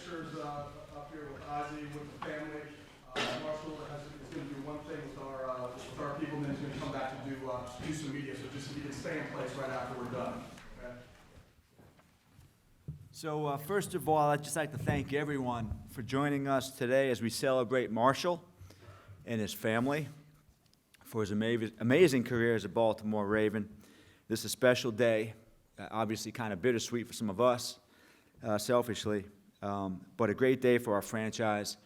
pictures up here with Ozzie, with the family. Marshal is going to do one thing with our people, and then he's going to come back to do some media. So just if you can stay in place right after we're done. Okay? So first of all, I'd just like to thank everyone for joining us today as we celebrate Marshal and his family for his amazing career as a Baltimore Raven. This is a special day, obviously kind of bittersweet for some of us, selfishly, but a great day for our franchise.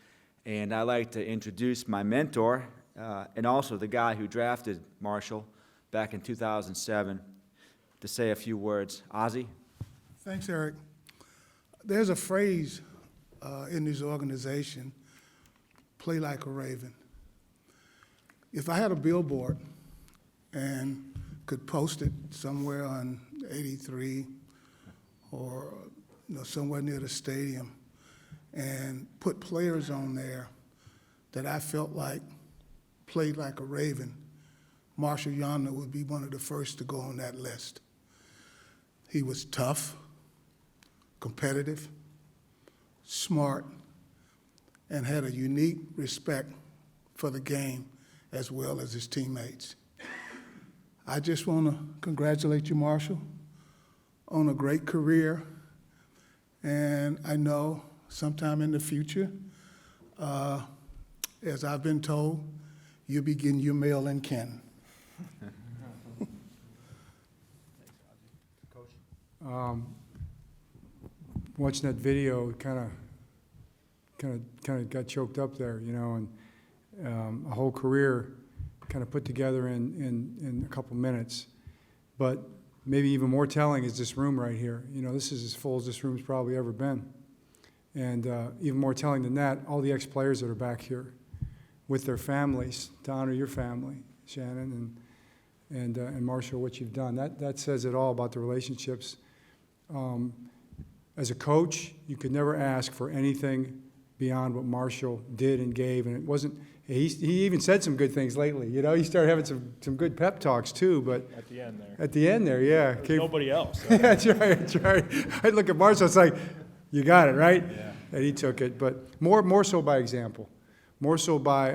And I'd like to introduce my mentor and also the guy who drafted Marshal back in 2007 to say a few words. Ozzie? Thanks, Eric. There's a phrase in this organization, play like a Raven. If I had a billboard and could post it somewhere on 83 or somewhere near the stadium and put players on there that I felt like played like a Raven, Marshal Yanda would be one of the first to go on that list. He was tough, competitive, smart, and had a unique respect for the game as well as his teammates. I just want to congratulate you, Marshal, on a great career. And I know sometime in the future, as I've been told, you'll be getting your mail in Canton. Watching that video, kind of got choked up there, and a whole career kind of put together in a couple minutes. But maybe even more telling is this room right here. This is as full as this room's probably ever been. And even more telling than that, all the ex-players that are back here with their families, to honor your family, Shannon and Marshal, what you've done. That says it all about the relationships. As a coach, you could never ask for anything beyond what Marshal did and gave, and it wasn't. He even said some good things lately. He started having some good pep talks too. But at the end there. At the end there, yeah. Nobody else. That's right. That's right. I look at Marshal. It's like, you got it right. Yeah. And he took it, but more so by example, more so by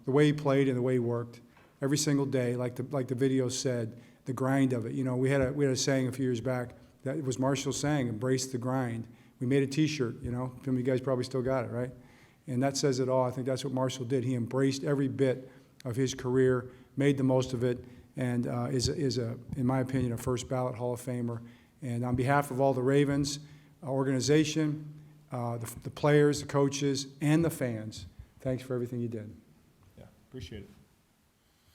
the way he played and the way he worked every single day, like the video said, the grind of it. We had a saying a few years back that it was Marshall saying, "Embrace the grind." We made a T-shirt. Some of you guys probably still got it, right? And that says it all. I think that's what Marshall did. He embraced every bit of his career, made the most of it, and is in my opinion, a first ballot Hall of Famer. And on behalf of all the Ravens organization, the players, the coaches, and the fans, thanks for everything you did. Yeah, appreciate it.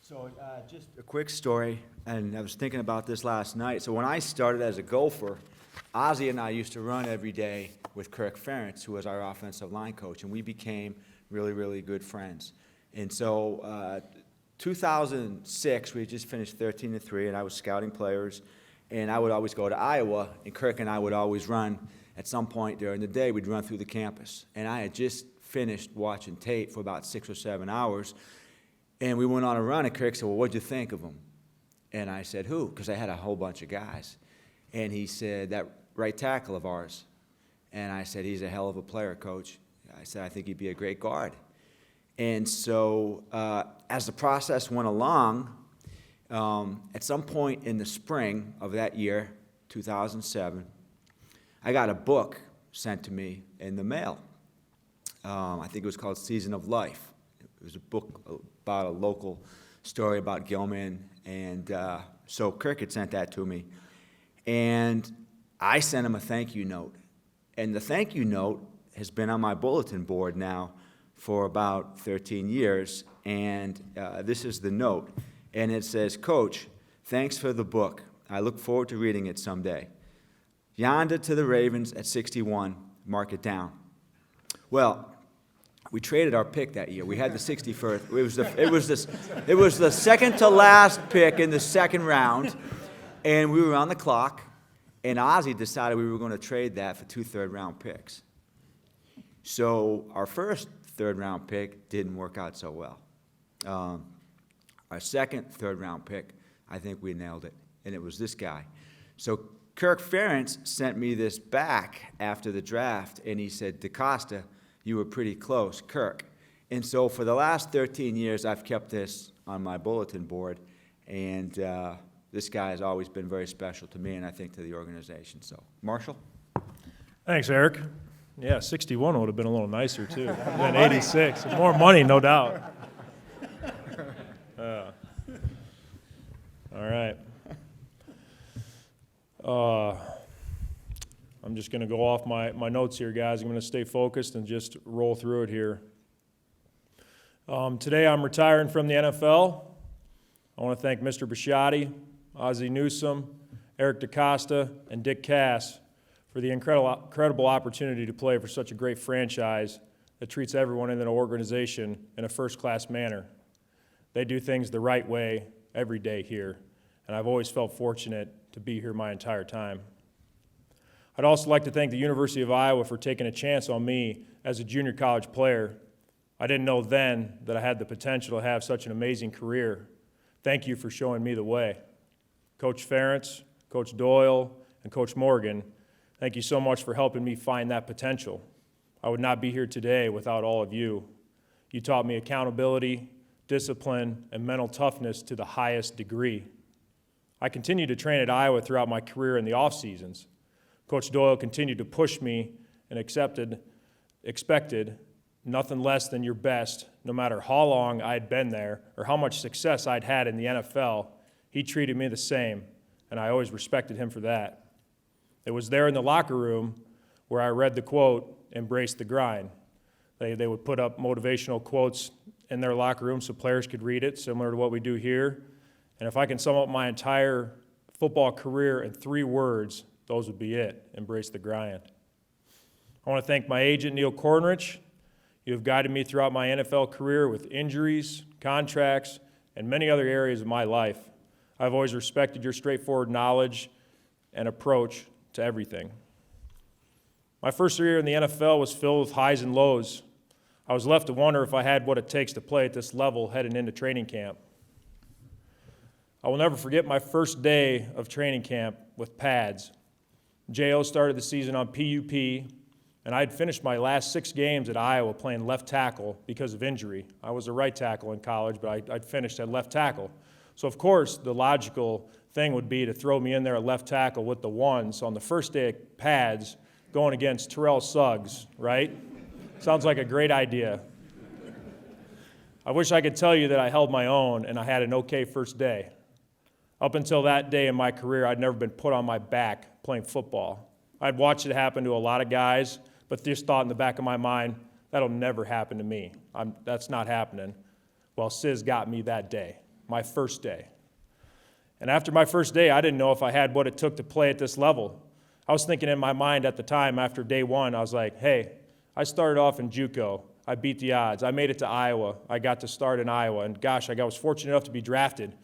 So just a quick story, and I was thinking about this last night. So when I started as a gopher, Ozzie and I used to run every day with Kirk Ferentz, who was our offensive line coach, and we became really, really good friends. And so 2006, we had just finished 13-3, and I was scouting players, and I would always go to Iowa, and Kirk and I would always run at some point during the day. We'd run through the campus, and I had just finished watching tape for about 6 or 7 hours, and we went on a run, and Kirk said, "Well, what'd you think of him?" And I said, "Who?" Because I had a whole bunch of guys. And he said, "That right tackle of ours." And I said, "He's a hell of a player, Coach." I said, "I think he'd be a great guard." And so as the process went along, at some point in the spring of that year, 2007, I got a book sent to me in the mail. I think it was called Season of Life. It was a book about a local story about Gilman. And so Kirk had sent that to me. And I sent him a thank you note. And the thank you note has been on my bulletin board now for about 13 years. And this is the note. And it says, "Coach, thanks for the book. I look forward to reading it someday. Yanda to the Ravens at 61, mark it down." Well, we traded our pick that year. We had the 61st. It was the second to last pick in the second round, and we were on the clock. And Ozzie decided we were going to trade that for 2 third-round picks. So our first third-round pick didn't work out so well. Our second third-round pick, I think we nailed it, and it was this guy. So Kirk Ferentz sent me this back after the draft, and he said, DeCosta, you were pretty close, Kirk. And so for the last 13 years, I've kept this on my bulletin board, and this guy has always been very special to me and I think to the organization. So, Marshall? Thanks, Eric. Yeah, 61 would have been a little nicer, too, than 86. More money, no doubt. All right. I'm just going to go off my notes here, guys. I'm going to stay focused and just roll through it here. Today I'm retiring from the NFL. I want to thank Mr. Bisciotti, Ozzie Newsome, Eric DeCosta, and Dick Cass for the incredible opportunity to play for such a great franchise that treats everyone in the organization in a first-class manner. They do things the right way every day here, and I've always felt fortunate to be here my entire time. I'd also like to thank the University of Iowa for taking a chance on me as a junior college player. I didn't know then that I had the potential to have such an amazing career. Thank you for showing me the way. Coach Ferentz, Coach Doyle, and Coach Morgan, thank you so much for helping me find that potential. I would not be here today without all of you. You taught me accountability, discipline, and mental toughness to the highest degree. I continued to train at Iowa throughout my career in the off seasons. Coach Doyle continued to push me and expected nothing less than your best, no matter how long I'd been there or how much success I'd had in the NFL. He treated me the same, and I always respected him for that. It was there in the locker room where I read the quote, "Embrace the grind." They would put up motivational quotes in their locker room so players could read it, similar to what we do here. And if I can sum up my entire football career in 3 words, those would be it: embrace the grind. I want to thank my agent, Neil Cornrich. You have guided me throughout my NFL career with injuries, contracts, and many other areas of my life. I've always respected your straightforward knowledge and approach to everything. My first year in the NFL was filled with highs and lows. I was left to wonder if I had what it takes to play at this level heading into training camp. I will never forget my first day of training camp with pads. J.O. started the season on PUP, and I had finished my last 6 games at Iowa playing left tackle because of injury. I was a right tackle in college, but I'd finished at left tackle. So, of course, the logical thing would be to throw me in there at left tackle with the ones on the first day of pads going against Terrell Suggs, right? Sounds like a great idea. I wish I could tell you that I held my own and I had an okay first day. Up until that day in my career, I'd never been put on my back playing football. I'd watched it happen to a lot of guys, but just thought in the back of my mind, that'll never happen to me. That's not happening. Well, Sis got me that day, my first day. And after my first day, I didn't know if I had what it took to play at this level. I was thinking in my mind at the time, after day 1, I was like, hey, I started off in JUCO. I beat the odds. I made it to Iowa. I got to start in Iowa. And gosh, I was fortunate enough to be drafted.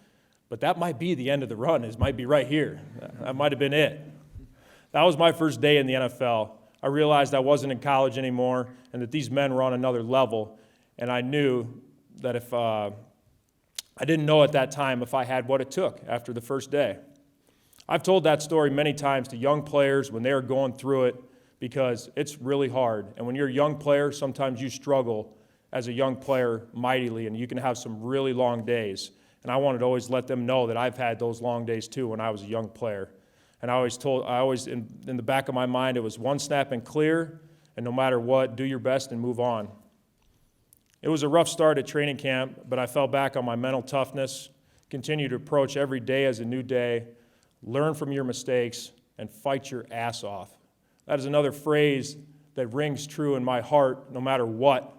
But that might be the end of the run. It might be right here. That might have been it. That was my first day in the NFL. I realized I wasn't in college anymore and that these men were on another level. And I knew that if I didn't know at that time if I had what it took after the first day. I've told that story many times to young players when they are going through it because it's really hard. And when you're a young player, sometimes you struggle as a young player mightily, and you can have some really long days. And I wanted to always let them know that I've had those long days too when I was a young player. And I always in the back of my mind, it was one snap and clear, and no matter what, do your best and move on. It was a rough start at training camp, but I fell back on my mental toughness, continued to approach every day as a new day, learn from your mistakes, and fight your ass off. That is another phrase that rings true in my heart, no matter what,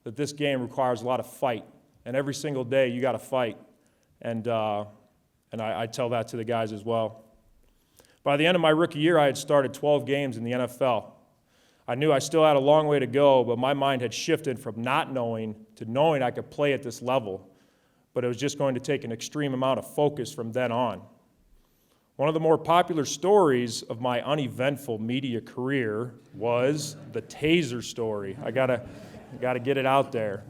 that this game requires a lot of fight. And every single day, you got to fight. And I tell that to the guys as well. By the end of my rookie year, I had started 12 games in the NFL. I knew I still had a long way to go, but my mind had shifted from not knowing to knowing I could play at this level. But it was just going to take an extreme amount of focus from then on. One of the more popular stories of my uneventful media career was the taser story. I gotta get it out there.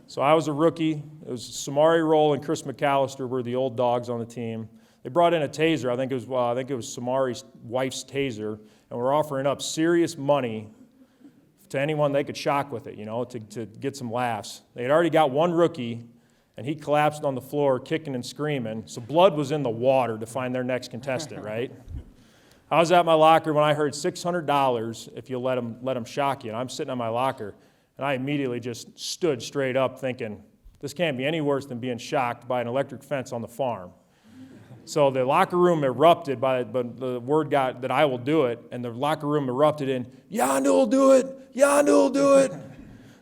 So I was a rookie. It was Samari Roll and Chris McAllister were the old dogs on the team. They brought in a taser. I think it was Samari's wife's taser, and were offering up serious money to anyone they could shock with it, to get some laughs. They had already got one rookie, and he collapsed on the floor, kicking and screaming. So blood was in the water to find their next contestant, right? I was at my locker when I heard $600 if you let him shock you, and I'm sitting on my locker, and I immediately just stood straight up thinking, this can't be any worse than being shocked by an electric fence on the farm. So the locker room erupted, but the word got that I will do it, and the locker room erupted in, Yanda will do it, Yanda will do it.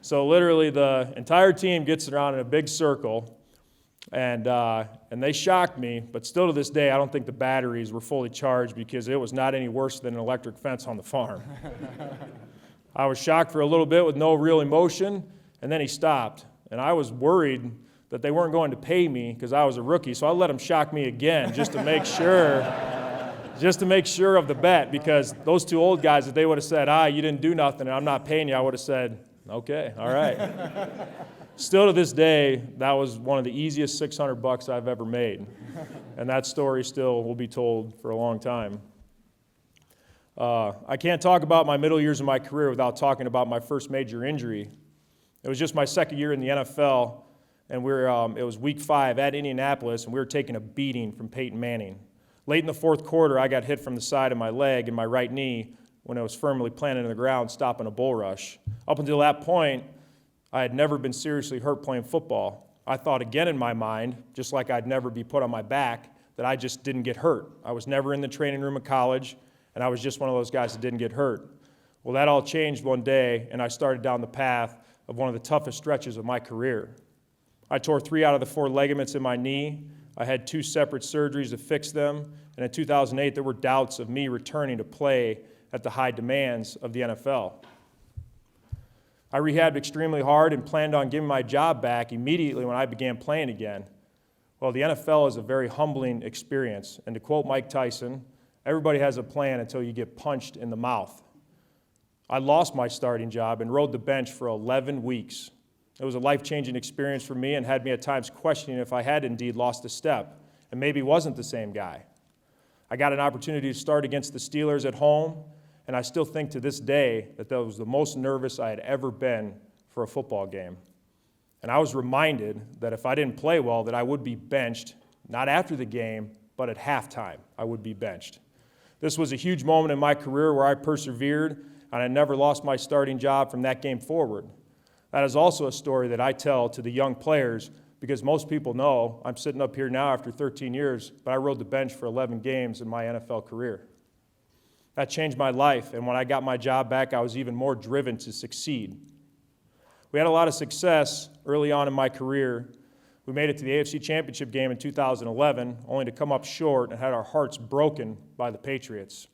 So literally the entire team gets around in a big circle, and they shocked me, but still to this day, I don't think the batteries were fully charged because it was not any worse than an electric fence on the farm. I was shocked for a little bit with no real emotion, and then he stopped, and I was worried that they weren't going to pay me because I was a rookie, so I let him shock me again just to make sure of the bet, because those two old guys, if they would have said, you didn't do nothing and I'm not paying you, I would have said, okay, all right. Still to this day, that was one of the easiest $600 I've ever made, and that story still will be told for a long time. I can't talk about my middle years of my career without talking about my first major injury. It was just my second year in the NFL, and it was week 5 at Indianapolis, and we were taking a beating from Peyton Manning. Late in the fourth quarter, I got hit from the side of my leg and my right knee when it was firmly planted in the ground, stopping a bull rush. Up until that point, I had never been seriously hurt playing football. I thought again in my mind, just like I'd never be put on my back, that I just didn't get hurt. I was never in the training room of college, and I was just one of those guys that didn't get hurt. Well, that all changed one day, and I started down the path of one of the toughest stretches of my career. I tore 3 out of the 4 ligaments in my knee. I had 2 separate surgeries to fix them, and in 2008, there were doubts of me returning to play at the high demands of the NFL. I rehabbed extremely hard and planned on giving my job back immediately when I began playing again. Well, the NFL is a very humbling experience, and to quote Mike Tyson, everybody has a plan until you get punched in the mouth. I lost my starting job and rode the bench for 11 weeks. It was a life-changing experience for me and had me at times questioning if I had indeed lost a step and maybe wasn't the same guy. I got an opportunity to start against the Steelers at home, and I still think to this day that was the most nervous I had ever been for a football game. And I was reminded that if I didn't play well, that I would be benched, not after the game, but at halftime, I would be benched. This was a huge moment in my career where I persevered, and I never lost my starting job from that game forward. That is also a story that I tell to the young players because most people know I'm sitting up here now after 13 years, but I rode the bench for 11 games in my NFL career. That changed my life, and when I got my job back, I was even more driven to succeed. We had a lot of success early on in my career. We made it to the AFC Championship game in 2011, only to come up short and had our hearts broken by the Patriots.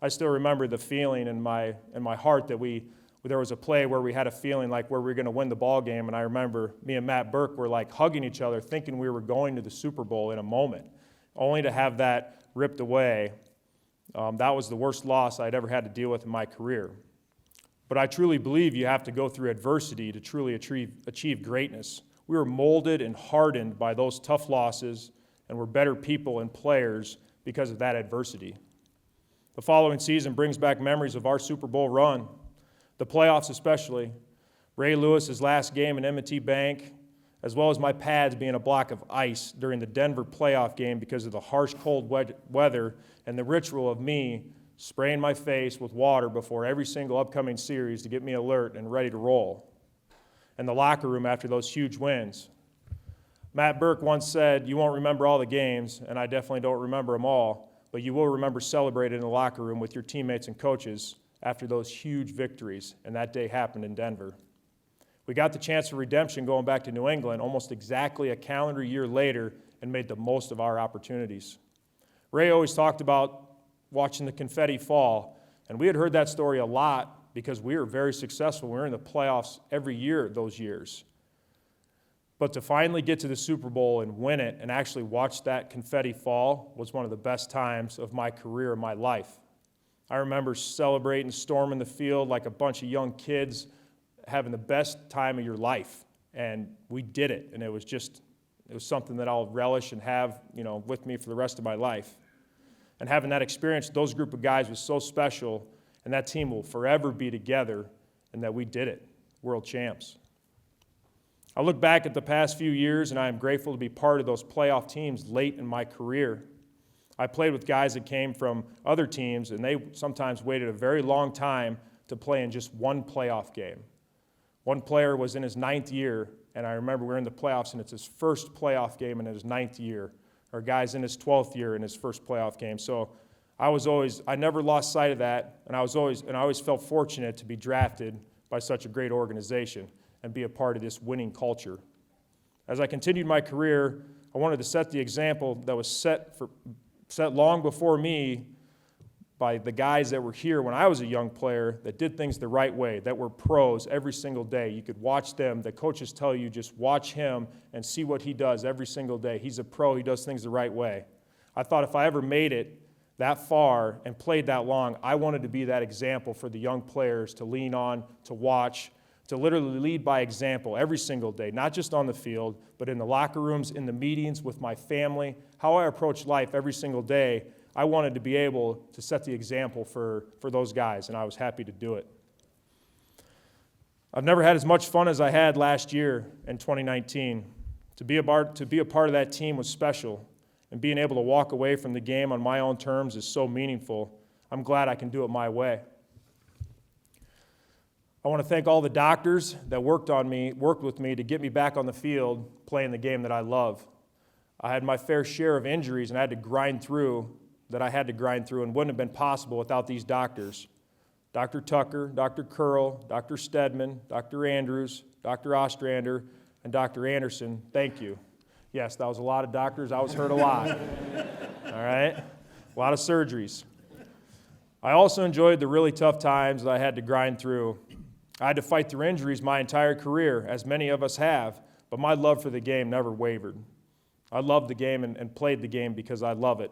I still remember the feeling in my heart that there was a play where we had a feeling like where we were going to win the ball game, and I remember me and Matt Burke were like hugging each other, thinking we were going to the Super Bowl in a moment, only to have that ripped away. That was the worst loss I'd ever had to deal with in my career. But I truly believe you have to go through adversity to truly achieve greatness. We were molded and hardened by those tough losses, and we're better people and players because of that adversity. The following season brings back memories of our Super Bowl run, the playoffs especially, Ray Lewis's last game in M&T Bank, as well as my pads being a block of ice during the Denver playoff game because of the harsh cold weather and the ritual of me spraying my face with water before every single upcoming series to get me alert and ready to roll. And the locker room after those huge wins. Matt Burke once said, "You won't remember all the games," and I definitely don't remember them all, but you will remember celebrating in the locker room with your teammates and coaches after those huge victories, and that day happened in Denver. We got the chance for redemption going back to New England almost exactly a calendar year later and made the most of our opportunities. Ray always talked about watching the confetti fall, and we had heard that story a lot because we were very successful. We were in the playoffs every year those years. But to finally get to the Super Bowl and win it and actually watch that confetti fall was one of the best times of my career and my life. I remember celebrating, storming the field like a bunch of young kids, having the best time of your life. And we did it, and it It was something that I'll relish and have, with me for the rest of my life. And having that experience, those group of guys was so special, and that team will forever be together, and that we did it, world champs. I look back at the past few years, and I am grateful to be part of those playoff teams late in my career. I played with guys that came from other teams, and they sometimes waited a very long time to play in just one playoff game. One player was in his 9th year, and I remember we were in the playoffs, and it's his first playoff game in his 9th year. Or a guy's in his 12th year in his first playoff game. So I never lost sight of that, and I always felt fortunate to be drafted by such a great organization and be a part of this winning culture. As I continued my career, I wanted to set the example that was set long before me by the guys that were here when I was a young player that did things the right way, that were pros every single day. You could watch them. The coaches tell you just watch him and see what he does every single day. He's a pro. He does things the right way. I thought if I ever made it that far and played that long, I wanted to be that example for the young players to lean on, to watch, to literally lead by example every single day, not just on the field, but in the locker rooms, in the meetings, with my family, how I approach life every single day. I wanted to be able to set the example for those guys, and I was happy to do it. I've never had as much fun as I had last year in 2019. To be a part of that team was special, and being able to walk away from the game on my own terms is so meaningful. I'm glad I can do it my way. I want to thank all the doctors that worked with me to get me back on the field playing the game that I love. I had my fair share of injuries, and I had to grind through, and wouldn't have been possible without these doctors. Dr. Tucker, Dr. Curl, Dr. Stedman, Dr. Andrews, Dr. Ostrander, and Dr. Anderson, thank you. Yes, that was a lot of doctors. I was hurt a lot. All right? A lot of surgeries. I also enjoyed the really tough times that I had to grind through. I had to fight through injuries my entire career, as many of us have, but my love for the game never wavered. I loved the game and played the game because I love it.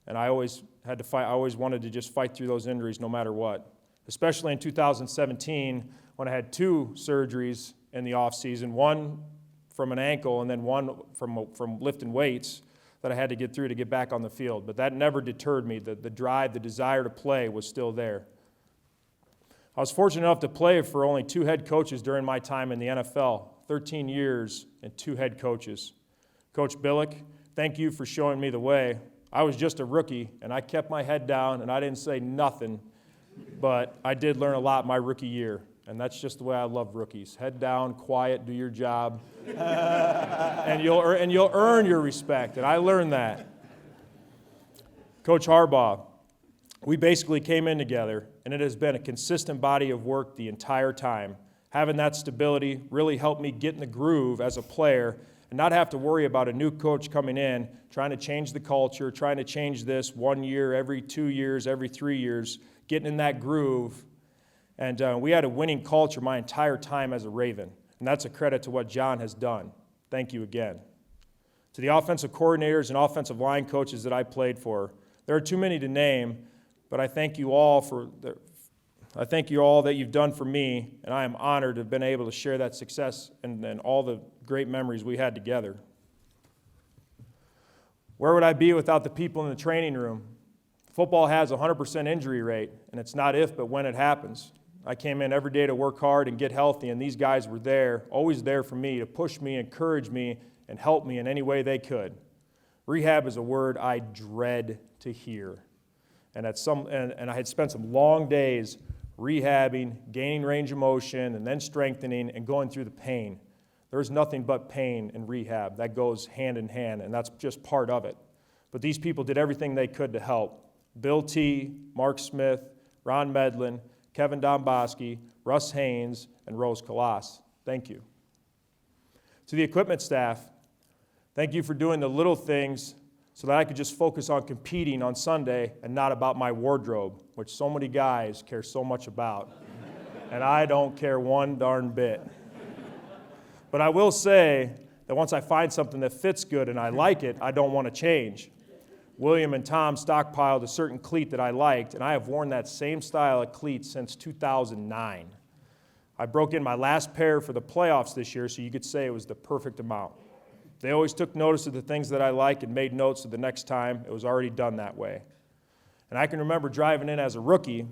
And I always had to fight. I always wanted to just fight through those injuries no matter what. Especially in 2017 when I had 2 surgeries in the off season, one from an ankle and then one from lifting weights that I had to get through to get back on the field. But that never deterred me. The drive, the desire to play was still there. I was fortunate enough to play for only 2 head coaches during my time in the NFL, 13 years and 2 head coaches. Coach Billick, thank you for showing me the way. I was just a rookie, and I kept my head down, and I didn't say nothing, but I did learn a lot my rookie year, and that's just the way I love rookies. Head down, quiet, do your job, and you'll earn your respect, and I learned that. Coach Harbaugh, we basically came in together, and it has been a consistent body of work the entire time. Having that stability really helped me get in the groove as a player and not have to worry about a new coach coming in, trying to change the culture, trying to change this 1 year, every 2 years, every 3 years, getting in that groove. And we had a winning culture my entire time as a Raven, and that's a credit to what John has done. Thank you again. To the offensive coordinators and offensive line coaches that I played for, there are too many to name, but I thank you all that you've done for me, and I am honored to have been able to share that success and all the great memories we had together. Where would I be without the people in the training room? Football has a 100% injury rate, and it's not if, but when it happens. I came in every day to work hard and get healthy, and these guys were there, always there for me, to push me, encourage me, and help me in any way they could. Rehab is a word I dread to hear. And I had spent some long days rehabbing, gaining range of motion, and then strengthening and going through the pain. There's nothing but pain in rehab. That goes hand in hand, and that's just part of it. But these people did everything they could to help. Bill T., Mark Smith, Ron Medlin, Kevin Domboski, Russ Haynes, and Rose Kalas. Thank you. To the equipment staff, thank you for doing the little things so that I could just focus on competing on Sunday and not about my wardrobe, which so many guys care so much about. And I don't care one darn bit. But I will say that once I find something that fits good and I like it, I don't want to change. William and Tom stockpiled a certain cleat that I liked, and I have worn that same style of cleat since 2009. I broke in my last pair for the playoffs this year, so you could say it was the perfect amount. They always took notice of the things that I like and made notes so the next time it was already done that way. And I can remember driving in as a rookie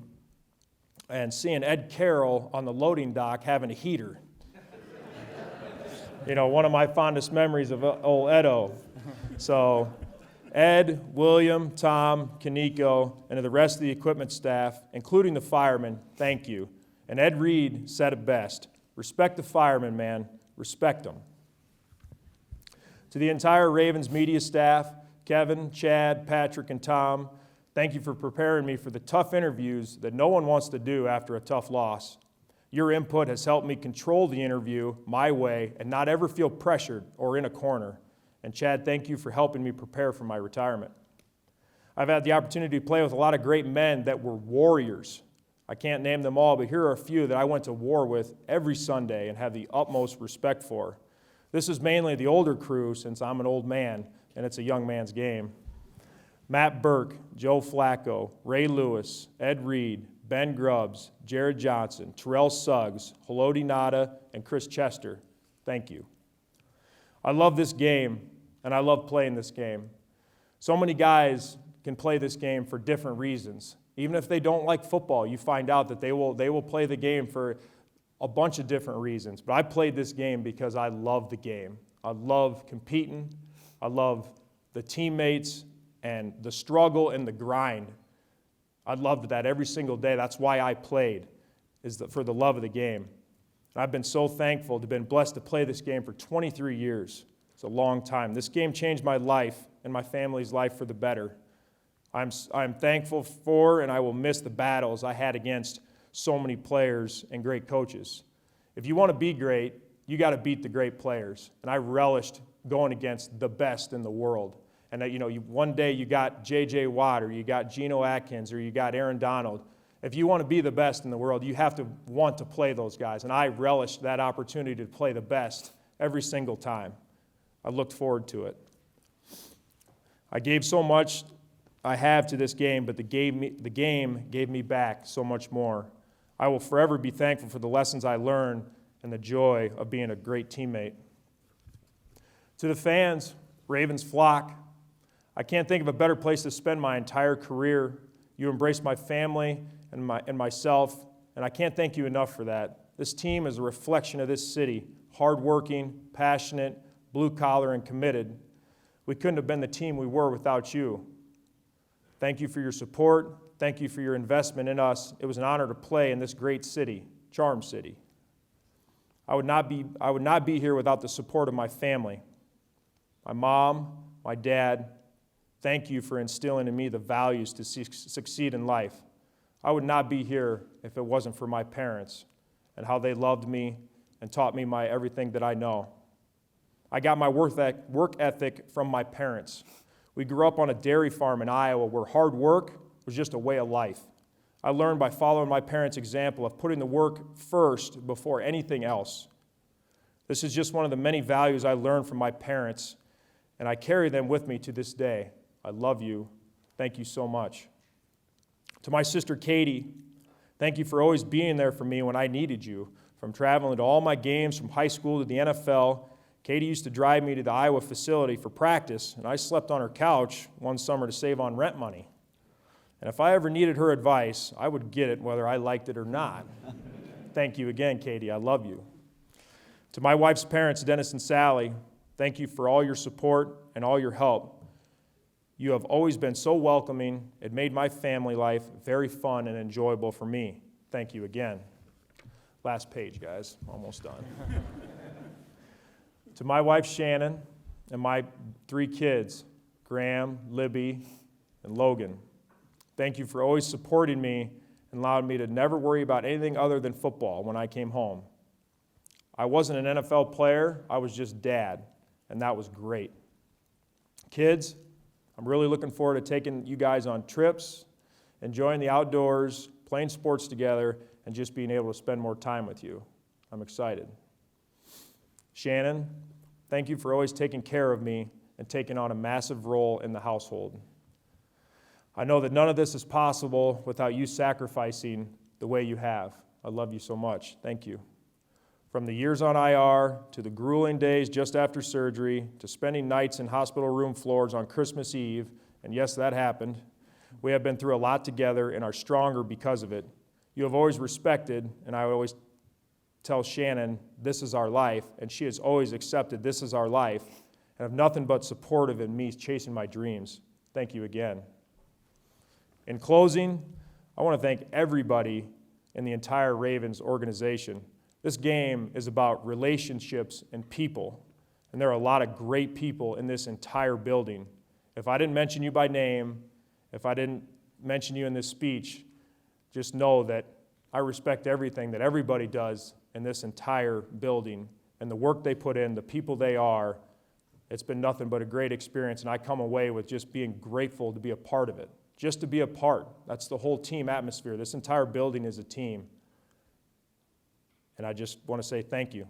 and seeing Ed Carroll on the loading dock having a heater. You know, one of my fondest memories of old Edo. So Ed, William, Tom, Kaneko, and to the rest of the equipment staff, including the firemen, thank you. And Ed Reed said it best, respect the firemen, man, respect them. To the entire Ravens media staff, Kevin, Chad, Patrick, and Tom, thank you for preparing me for the tough interviews that no one wants to do after a tough loss. Your input has helped me control the interview my way and not ever feel pressured or in a corner. And Chad, thank you for helping me prepare for my retirement. I've had the opportunity to play with a lot of great men that were warriors. I can't name them all, but here are a few that I went to war with every Sunday and have the utmost respect for. This is mainly the older crew since I'm an old man and it's a young man's game. Matt Burke, Joe Flacco, Ray Lewis, Ed Reed, Ben Grubbs, Jared Johnson, Terrell Suggs, Haloti Ngata, and Chris Chester, thank you. I love this game, and I love playing this game. So many guys can play this game for different reasons. Even if they don't like football, you find out that they will play the game for a bunch of different reasons. But I played this game because I love the game. I love competing. I love the teammates and the struggle and the grind. I loved that every single day. That's why I played, for the love of the game. And I've been so thankful to have been blessed to play this game for 23 years. It's a long time. This game changed my life and my family's life for the better. I'm thankful for, and I will miss the battles I had against so many players and great coaches. If you want to be great, you got to beat the great players. And I relished going against the best in the world. And one day you got J.J. Watt, or you got Geno Atkins, or you got Aaron Donald. If you want to be the best in the world, you have to want to play those guys. And I relished that opportunity to play the best every single time. I looked forward to it. I gave so much I have to this game, but the game gave me back so much more. I will forever be thankful for the lessons I learned and the joy of being a great teammate. To the fans, Ravens flock, I can't think of a better place to spend my entire career. You embraced my family and myself, and I can't thank you enough for that. This team is a reflection of this city, hardworking, passionate, blue-collar, and committed. We couldn't have been the team we were without you. Thank you for your support. Thank you for your investment in us. It was an honor to play in this great city, Charm City. I would not be here without the support of my family. My mom, my dad, thank you for instilling in me the values to succeed in life. I would not be here if it wasn't for my parents and how they loved me and taught me my everything that I know. I got my work ethic from my parents. We grew up on a dairy farm in Iowa where hard work was just a way of life. I learned by following my parents' example of putting the work first before anything else. This is just one of the many values I learned from my parents, and I carry them with me to this day. I love you. Thank you so much. To my sister Katie, thank you for always being there for me when I needed you. From traveling to all my games from high school to the NFL, Katie used to drive me to the Iowa facility for practice, and I slept on her couch one summer to save on rent money. And if I ever needed her advice, I would get it whether I liked it or not. Thank you again, Katie. I love you. To my wife's parents, Dennis and Sally, thank you for all your support and all your help. You have always been so welcoming. It made my family life very fun and enjoyable for me. Thank you again. Last page, guys. Almost done. To my wife, Shannon, and my 3 kids, Graham, Libby, and Logan, thank you for always supporting me and allowing me to never worry about anything other than football when I came home. I wasn't an NFL player. I was just dad, and that was great. Kids, I'm really looking forward to taking you guys on trips, enjoying the outdoors, playing sports together, and just being able to spend more time with you. I'm excited. Shannon, thank you for always taking care of me and taking on a massive role in the household. I know that none of this is possible without you sacrificing the way you have. I love you so much. Thank you. From the years on IR, to the grueling days just after surgery, to spending nights in hospital room floors on Christmas Eve, and yes, that happened, we have been through a lot together and are stronger because of it. You have always respected, and I would always tell Shannon, this is our life, and she has always accepted this is our life, and have nothing but supportive in me chasing my dreams. Thank you again. In closing, I want to thank everybody in the entire Ravens organization. This game is about relationships and people, and there are a lot of great people in this entire building. If I didn't mention you by name, if I didn't mention you in this speech, just know that I respect everything that everybody does in this entire building and the work they put in, the people they are. It's been nothing but a great experience, and I come away with just being grateful to be a part of it. Just to be a part. That's the whole team atmosphere. This entire building is a team. And I just want to say thank you.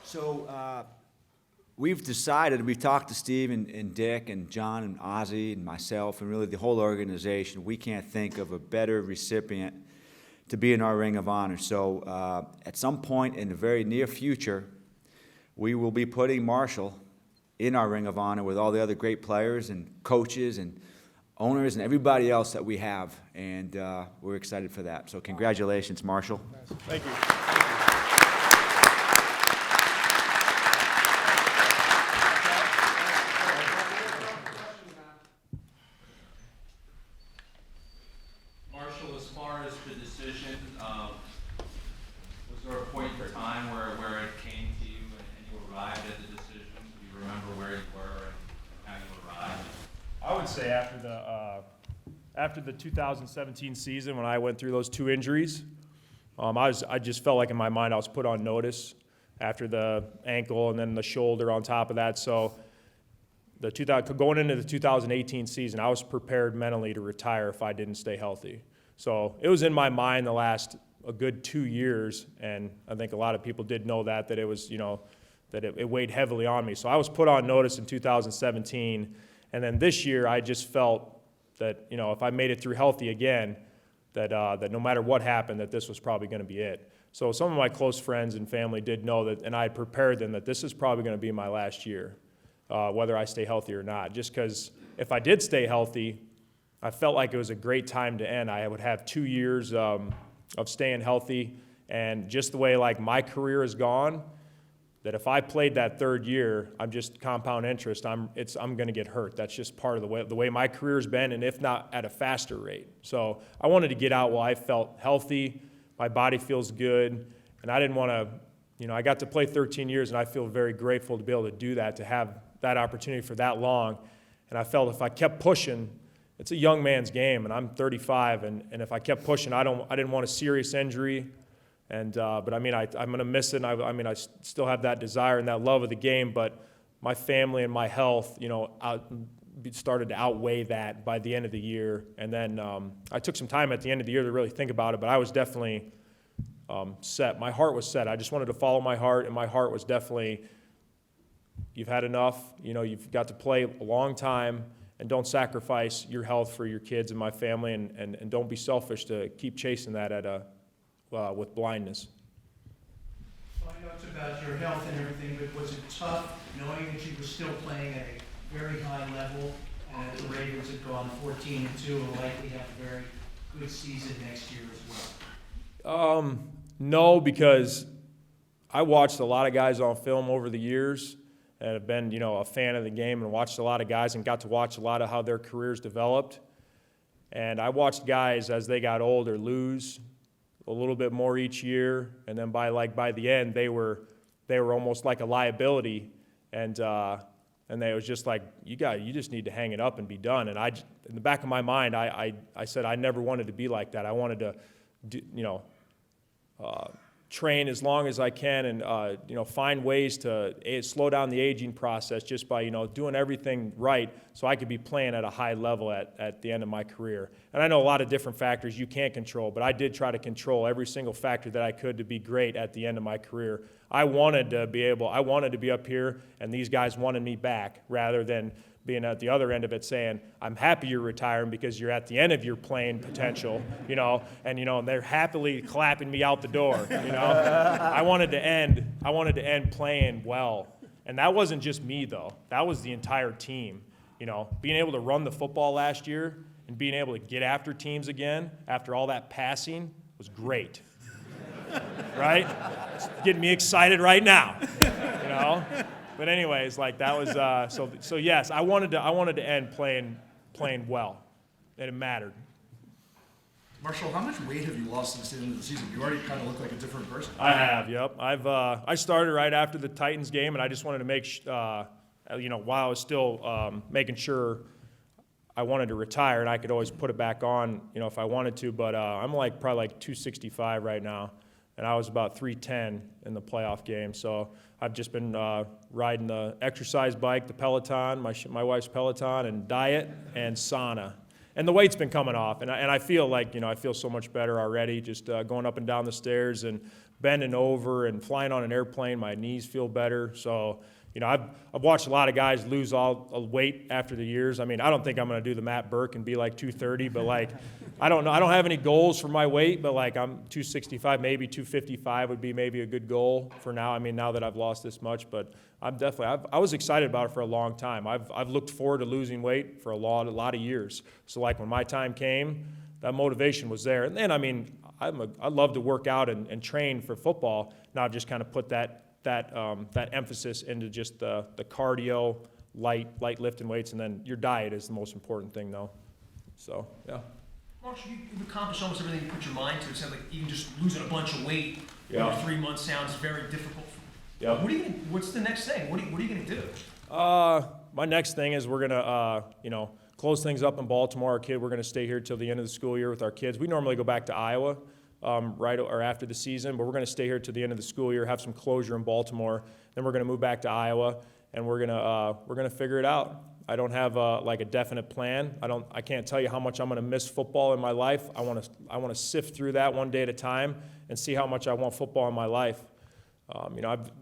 So we've decided, we've talked to Steve and Dick and John and Ozzie and myself and really the whole organization. We can't think of a better recipient to be in our Ring of Honor. So at some point in the very near future, we will be putting Marshall in our Ring of Honor with all the other great players and coaches and owners and everybody else that we have. And we're excited for that. So congratulations, Marshall. Thank you. Marshall, as far as the decision, was there a point in time where it came to you and you arrived at the decision? Do you remember where you were and how you arrived? I would say after the 2017 season, when I went through those two injuries, I just felt like in my mind I was put on notice after the ankle and then the shoulder on top of that. So going into the 2018 season, I was prepared mentally to retire if I didn't stay healthy. So it was in my mind the last a good 2 years, and I think a lot of people did know that it was, that it weighed heavily on me. So I was put on notice in 2017, and then this year I just felt that, if I made it through healthy again, that no matter what happened, that this was probably going to be it. So some of my close friends and family did know that, and I had prepared them that this is probably going to be my last year, whether I stay healthy or not. Just because if I did stay healthy, I felt like it was a great time to end. I would have 2 years of staying healthy, and just the way like my career is gone, that if I played that third year, I'm just compound interest. I'm going to get hurt. That's just part of the way my career's been, and if not at a faster rate. So I wanted to get out while I felt healthy. My body feels good, and I didn't want to. I got to play 13 years, and I feel very grateful to be able to do that, to have that opportunity for that long. And I felt if I kept pushing, it's a young man's game, and I'm 35, and if I kept pushing, I didn't want a serious injury. And but I'm going to miss it. And I still have that desire and that love of the game, but my family and my health, started to outweigh that by the end of the year. And then I took some time at the end of the year to really think about it, but I was definitely set. My heart was set. I just wanted to follow my heart, and my heart was definitely, you've had enough. You've got to play a long time, and don't sacrifice your health for your kids and my family, and don't be selfish to keep chasing that with blindness. So I know it's about your health and everything, but was it tough knowing that you were still playing at a very high level, and that the Ravens had gone 14-2 and likely have a very good season next year as well? No, because I watched a lot of guys on film over the years and have been, a fan of the game and watched a lot of guys and got to watch a lot of how their careers developed. And I watched guys as they got older lose a little bit more each year, and then by the end they were almost like a liability, and they was just like, you just need to hang it up and be done. And in the back of my mind, I said I never wanted to be like that. I wanted to train as long as I can and, find ways to slow down the aging process just by, doing everything right so I could be playing at a high level at the end of my career. And I know a lot of different factors you can't control, but I did try to control every single factor that I could to be great at the end of my career. I wanted to be up here, and these guys wanted me back rather than being at the other end of it saying, I'm happy you're retiring because you're at the end of your playing potential, and they're happily clapping me out the door, I wanted to end playing well. And that wasn't just me though. That was the entire team. Being able to run the football last year and being able to get after teams again after all that passing was great. Right? It's getting me excited right now, But anyways, that was so yes, I wanted to end playing well, and it mattered. Marshall, how much weight have you lost since the end of the season? You already kind of look like a different person. I have, yep. I started right after the Titans game, and I just wanted to make while I was still making sure I wanted to retire, and I could always put it back on, if I wanted to. But I'm probably 265 right now. And I was about 310 in the playoff game. So I've just been riding the exercise bike, the Peloton, my wife's Peloton, and diet and sauna. And the weight's been coming off. And I feel I feel so much better already, just going up and down the stairs and bending over and flying on an airplane. My knees feel better. So, I've watched a lot of guys lose all weight after the years. I don't think I'm going to do the Matt Burke and be 230, but I don't know. I don't have any goals for my weight, but I'm 265, maybe 255 would be maybe a good goal for now. Now that I've lost this much, but I was excited about it for a long time. I've looked forward to losing weight for a lot of years. So when my time came, that motivation was there. And then I love to work out and train for football. Now I've just kind of put that emphasis into just the cardio, light lifting weights, and then your diet is the most important thing, though. So, yeah. Marshall, you've accomplished almost everything you put your mind to. It sounds like even just losing a bunch of weight Yeah. over 3 months sounds very difficult. Yeah. What's the next thing? What are you going to do? My next thing is we're gonna, close things up in Baltimore. We're gonna stay here till the end of the school year with our kids. We normally go back to Iowa. Right or after the season, but we're going to stay here to the end of the school year, have some closure in Baltimore. Then we're going to move back to Iowa, and we're going to figure it out. I don't have a definite plan. I can't tell you how much I'm going to miss football in my life. I want to sift through that one day at a time and see how much I want football in my life.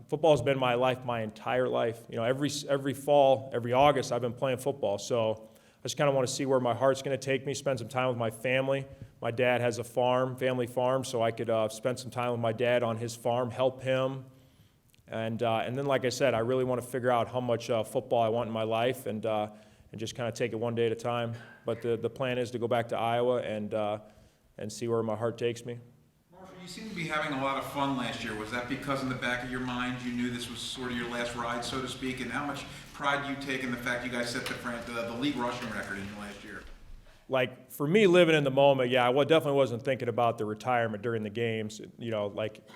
Football has been my life my entire life. Every fall, every August, I've been playing football. So I just kind of want to see where my heart's going to take me. Spend some time with my family. My dad has a family farm, so I could spend some time with my dad on his farm, help him. And then, like I said, I really want to figure out how much football I want in my life and just kind of take it one day at a time. But the plan is to go back to Iowa and see where my heart takes me. Marshall, you seem to be having a lot of fun last year. Was that because in the back of your mind you knew this was sort of your last ride, so to speak? And how much pride do you take in the fact you guys set the league rushing record in your last year? For me, living in the moment, yeah, I definitely wasn't thinking about the retirement during the games.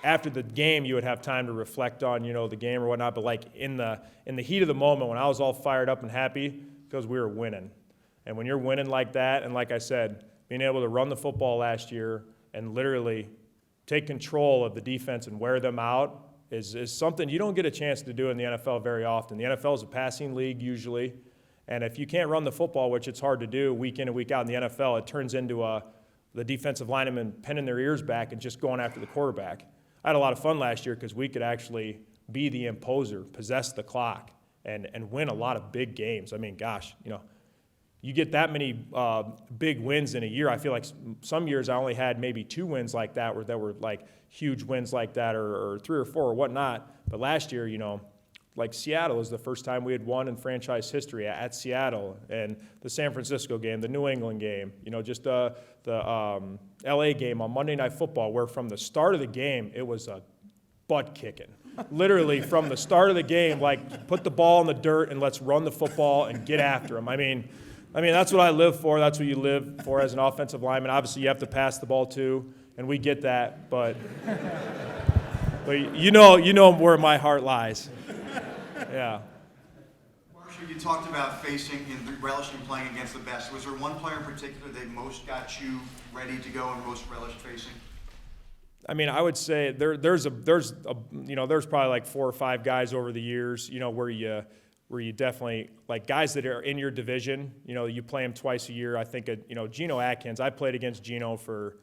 After the game, you would have time to reflect on, the game or whatnot. But in the heat of the moment, when I was all fired up and happy, because we were winning. And when you're winning like that, and like I said, being able to run the football last year and literally take control of the defense and wear them out is something you don't get a chance to do in the NFL very often. The NFL is a passing league usually. And if you can't run the football, which it's hard to do week in and week out in the NFL, it turns into the defensive linemen pinning their ears back and just going after the quarterback. I had a lot of fun last year because we could actually be the imposer, possess the clock, and win a lot of big games. You get that many big wins in a year. I feel like some years I only had maybe 2 wins like that where there were huge wins like that or 3 or 4 or whatnot. But last year, Seattle is the first time we had won in franchise history at Seattle, and the San Francisco game, the New England game, just the LA game on Monday Night Football, where from the start of the game, it was a butt kicking. Literally from the start of the game, put the ball in the dirt and let's run the football and get after them. That's what I live for. That's what you live for as an offensive lineman. Obviously, you have to pass the ball too, and we get that, but you know where my heart lies. Yeah. Marshall, you talked about facing and relishing playing against the best. Was there one player in particular that most got you ready to go and most relished facing? I mean, I would say there's probably like 4 or 5 guys over the years, where you definitely, like guys that are in your division, you play them twice a year. I think, Geno Atkins, I played against Geno for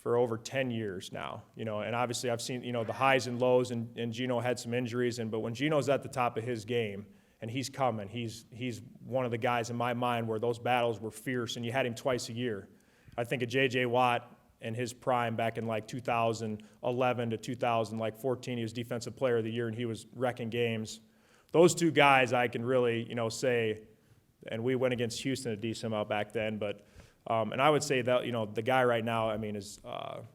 over 10 years now, and obviously I've seen, the highs and lows, and Geno had some injuries, but when Geno's at the top of his game and he's coming, he's one of the guys in my mind where those battles were fierce, and you had him twice a year. I think of J.J. Watt in his prime back in like 2011 to 2014, he was Defensive Player of the Year, and he was wrecking games. Those 2 guys I can really, say, and we went against Houston a decent amount back then, but and I would say that, the guy right now, I mean, is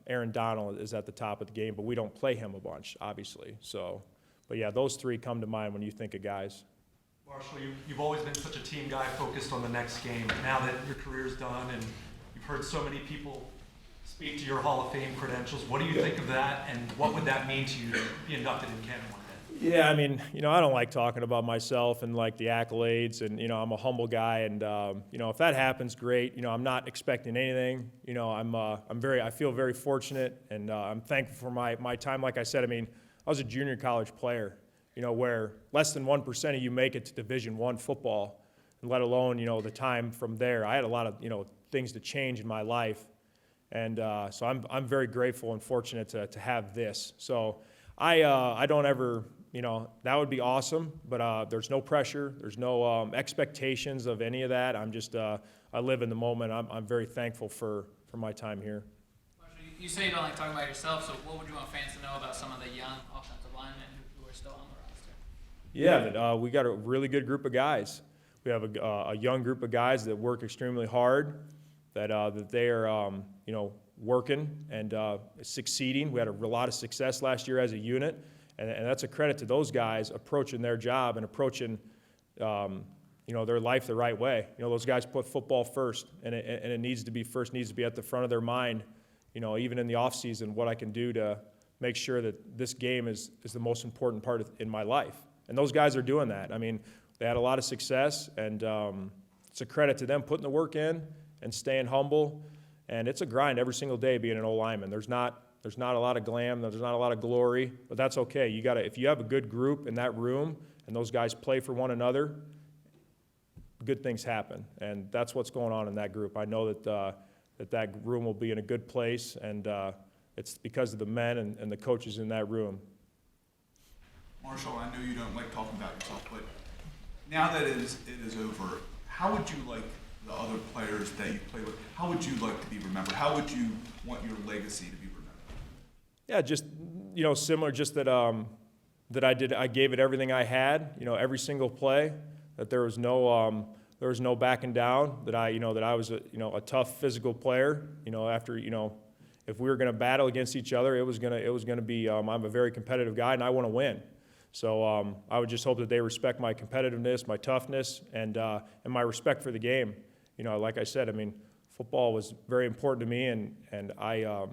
Aaron Donald is at the top of the game, but we don't play him a bunch, obviously. So, but yeah, those 3 come to mind when you think of guys. Marshall, you've always been such a team guy focused on the next game. Now that your career's done and you've heard so many people speak to your Hall of Fame credentials, what do you think of that, and what would that mean to you to be inducted in Canton one day? Yeah, I mean, I don't like talking about myself and like the accolades, and I'm a humble guy, and if that happens, great. I'm not expecting anything. I feel very fortunate, and I'm thankful for my time. Like I said, I mean, I was a junior college player, where less than 1% of you make it to Division I football, and let alone the time from there. I had a lot of things to change in my life, and so I'm very grateful and fortunate to have this. So I don't ever. That would be awesome, but there's no pressure. There's no expectations of any of that. I'm just, I live in the moment. I'm very thankful for my time here. Marshall, you say you don't like talking about yourself, so what would you want fans to know about some of the young offensive linemen who are still on the roster? Yeah, that we got a really good group of guys. We have a young group of guys that work extremely hard, that they are, working and succeeding. We had a lot of success last year as a unit. And that's a credit to those guys approaching their job and approaching, their life the right way. Those guys put football first, and it needs to be first, needs to be at the front of their mind. Even in the off season, what I can do to make sure that this game is the most important part in my life. And those guys are doing that. I mean, they had a lot of success, and it's a credit to them putting the work in and staying humble. And it's a grind every single day being an O lineman. There's not a lot of glam, there's not a lot of glory, but that's okay. If you have a good group in that room and those guys play for one another, good things happen, and that's what's going on in that group. I know that room will be in a good place, and it's because of the men and the coaches in that room. Marshall, I know you don't like talking about yourself, but now that it is over, how would you like the other players that you play with, how would you like to be remembered? How would you want your legacy to be remembered? Yeah, just similar. Just that I gave it everything I had. Every single play. That there was no backing down. That I was a tough physical player. After if we were going to battle against each other, it was gonna be. I'm a very competitive guy, and I want to win. So I would just hope that they respect my competitiveness, my toughness, and my respect for the game. Like I said, I mean, football was very important to me, and I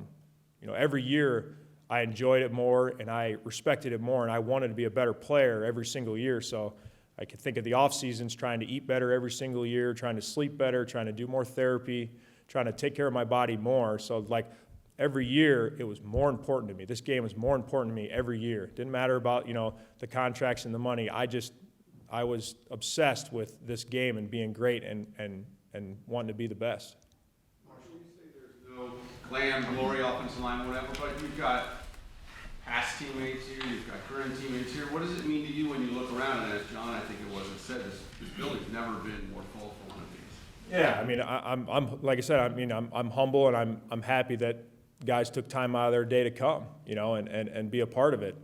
every year. I enjoyed it more, and I respected it more, and I wanted to be a better player every single year. So I could think of the off seasons, trying to eat better every single year, trying to sleep better, trying to do more therapy, trying to take care of my body more. So like every year, it was more important to me. This game was more important to me every year. It didn't matter about the contracts and the money. I was obsessed with this game and being great and wanting to be the best. Marshall, you say there's no glam, glory, offensive line, whatever, but you've got past teammates here, you've got current teammates here. What does it mean to you when you look around? And as John, I think it was, said, this building's never been more full for one of these. Yeah, I mean, I'm like I said, I mean, I'm humble, and I'm happy that guys took time out of their day to come, and be a part of it.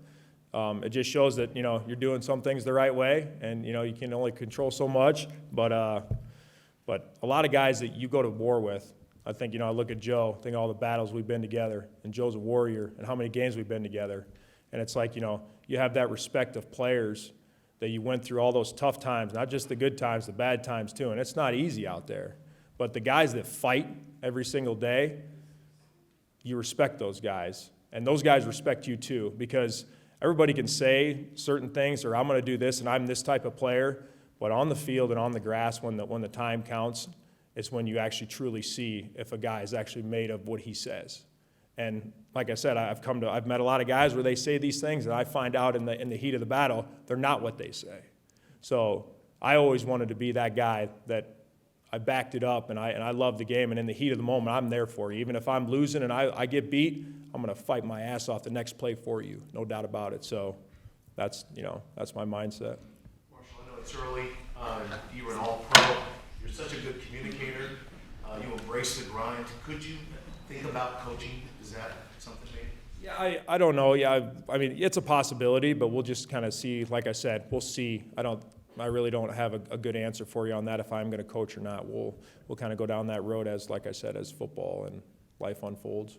It just shows that you're doing some things the right way, and you can only control so much. But a lot of guys that you go to war with. I think, I look at Joe, think all the battles we've been together, and Joe's a warrior, and how many games we've been together. And it's like, you have that respect of players that you went through all those tough times, not just the good times, the bad times too. And it's not easy out there. But the guys that fight every single day, you respect those guys. And those guys respect you too, because everybody can say certain things, or I'm going to do this, and I'm this type of player. But on the field and on the grass, when the time counts, it's when you actually truly see if a guy is actually made of what he says. And like I said, I've met a lot of guys where they say these things, and I find out in the heat of the battle, they're not what they say. So I always wanted to be that guy that I backed it up, and I love the game, and in the heat of the moment, I'm there for you. Even if I'm losing and I get beat, I'm going to fight my ass off the next play for you, no doubt about it. So that's my mindset. Marshal, I know it's early. You were an all-pro. You're such a good communicator. You embrace the grind. Could you think about coaching? Is that something maybe? Yeah, I don't know. Yeah, I mean, it's a possibility, but we'll just kind of see. Like I said, we'll see. I really don't have a good answer for you on that if I'm going to coach or not. We'll kind of go down that road as, like I said, as football and life unfolds.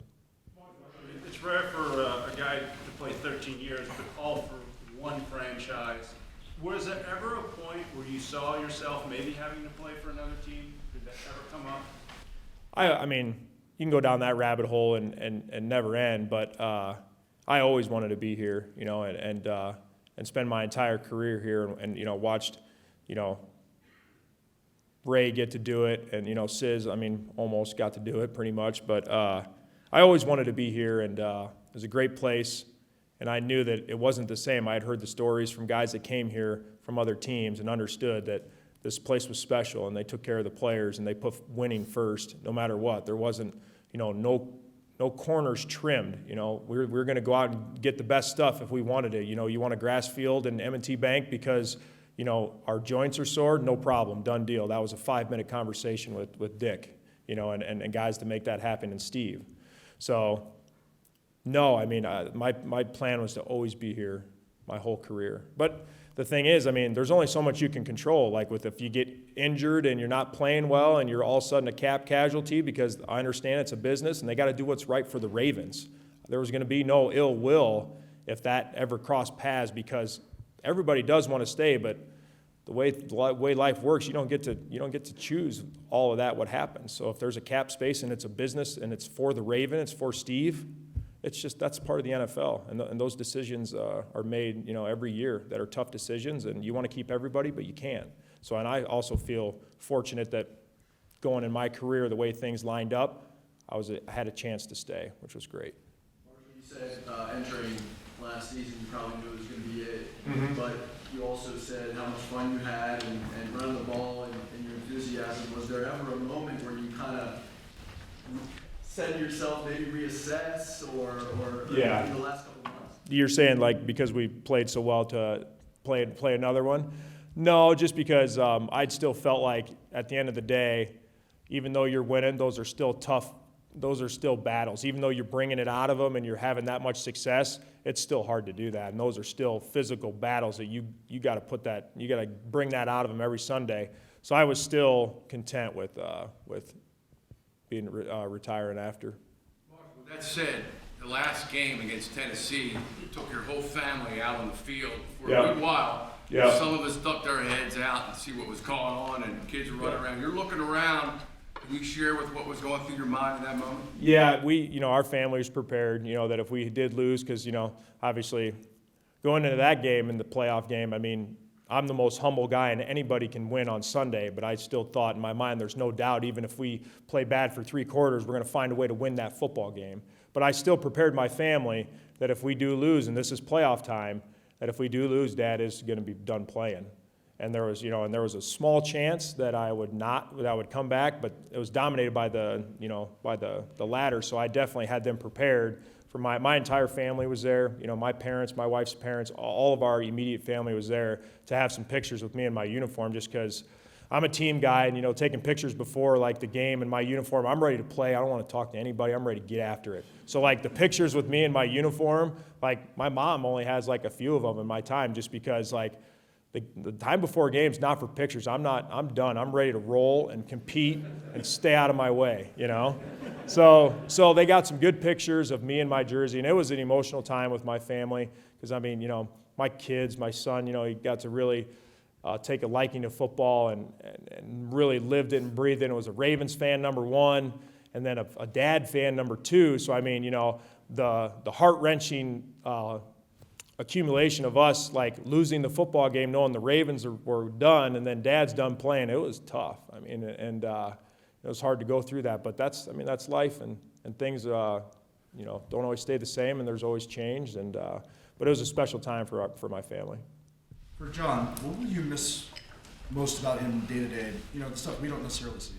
It's rare for a guy to play 13 years, but all for one franchise. Was there ever a point where you saw yourself maybe having to play for another team? Did that ever come up? I mean, you can go down that rabbit hole and never end, but I always wanted to be here, and spend my entire career here, and watched, Ray get to do it, and Sis, almost got to do it pretty much, but I always wanted to be here, and it was a great place, and I knew that it wasn't the same. I had heard the stories from guys that came here from other teams and understood that this place was special, and they took care of the players, and they put winning first, no matter what. There wasn't, no corners trimmed. We're going to go out and get the best stuff if we wanted it. You want a grass field in M&T Bank because, our joints are sore? No problem, done deal. That was a 5-minute conversation with Dick, and guys to make that happen, and Steve. So, no, my plan was to always be here my whole career. But the thing is, there's only so much you can control. Like if you get injured and you're not playing well and you're all of a sudden a cap casualty, because I understand it's a business and they got to do what's right for the Ravens. There was going to be no ill will if that ever crossed paths, because everybody does want to stay, but the way life works, you don't get to choose all of that, what happens. So if there's a cap space and it's a business and it's for the Raven, it's for Steve, that's part of the NFL, and those decisions are made, every year that are tough decisions, and you want to keep everybody, but you can't. So, and I also feel fortunate that going in my career, the way things lined up, I had a chance to stay, which was great. Marshal, you said entering last season, you probably knew it was going to be it, but you also said how much fun you had and running the ball and your enthusiasm. Was there ever a moment where you kind of said to yourself, maybe reassess, or yeah, in the last couple of months? You're saying because we played so well to play another one? No, just because I'd still felt like at the end of the day, even though you're winning, those are still tough. Those are still battles. Even though you're bringing it out of them and you're having that much success, it's still hard to do that. And those are still physical battles that you got to bring that out of them every Sunday. So I was still content with being retiring after. With that said, the last game against Tennessee took your whole family out on the field for a good while. Yeah. Some of us stuck our heads out and see what was going on, and kids were running around. You're looking around. Can you share with what was going through your mind in that moment? Yeah, our family was prepared, that if we did lose, because, obviously going into that game, in the playoff game, I'm the most humble guy, and anybody can win on Sunday, but I still thought in my mind, there's no doubt, even if we play bad for 3 quarters, we're going to find a way to win that football game. But I still prepared my family that if we do lose, and this is playoff time, that if we do lose, Dad is going to be done playing. And there was, a small chance that I would come back, but it was dominated by the ladder. So I definitely had them prepared. For my entire family was there. My parents, my wife's parents, all of our immediate family was there to have some pictures with me in my uniform, just because I'm a team guy, and taking pictures before the game in my uniform. I'm ready to play. I don't want to talk to anybody. I'm ready to get after it. So the pictures with me in my uniform, my mom only has a few of them in my time, just because the time before a game is not for pictures. I'm done. I'm ready to roll and compete and stay out of my way, So they got some good pictures of me in my jersey, and it was an emotional time with my family because, my kids, my son, he got to really take a liking to football and really lived it and breathed it. And was a Ravens fan, number 1, and then a dad fan, number 2. So, the heart-wrenching accumulation of us losing the football game, knowing the Ravens were done, and then Dad's done playing. It was tough. It was hard to go through that. But that's life, and things you know, don't always stay the same, and there's always change. And but it was a special time for my family. For John, what will you miss most about him day to day? You know, the stuff we don't necessarily see.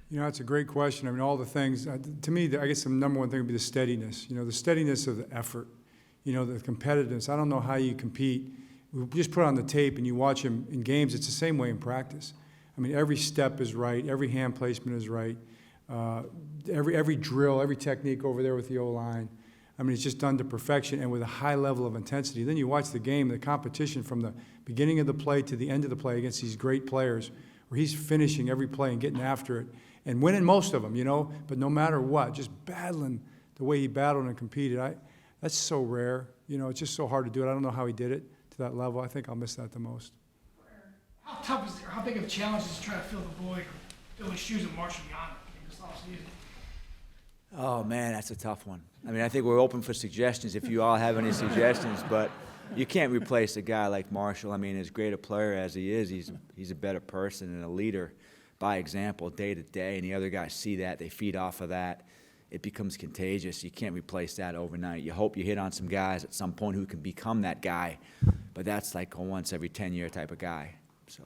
You know, that's a great question. I mean, all the things, to me, I guess the number one thing would be the steadiness. You know, the steadiness of the effort. You know, the competitiveness. I don't know how you compete. We just put on the tape and you watch him in games, it's the same way in practice. I mean, every step is right, every hand placement is right, every drill, every technique over there with the O-line. I mean, it's just done to perfection and with a high level of intensity. Then you watch the game, the competition from the beginning of the play to the end of the play against these great players, where he's finishing every play and getting after it and winning most of them, you know, but no matter what, just battling the way he battled and competed. That's so rare. You know, it's just so hard to do it. I don't know how he did it to that level. I think I'll miss that the most. How tough is it, or how big of a challenge is to try to fill the void, fill the shoes of Marshal Yanda this offseason? Oh, man, that's a tough one. I mean, I think we're open for suggestions if you all have any suggestions, but you can't replace a guy like Marshall. I mean, as great a player as he is, he's a better person and a leader by example day to day, and the other guys see that, they feed off of that. It becomes contagious. You can't replace that overnight. You hope you hit on some guys at some point who can become that guy, but that's like a once every 10-year type of guy. So.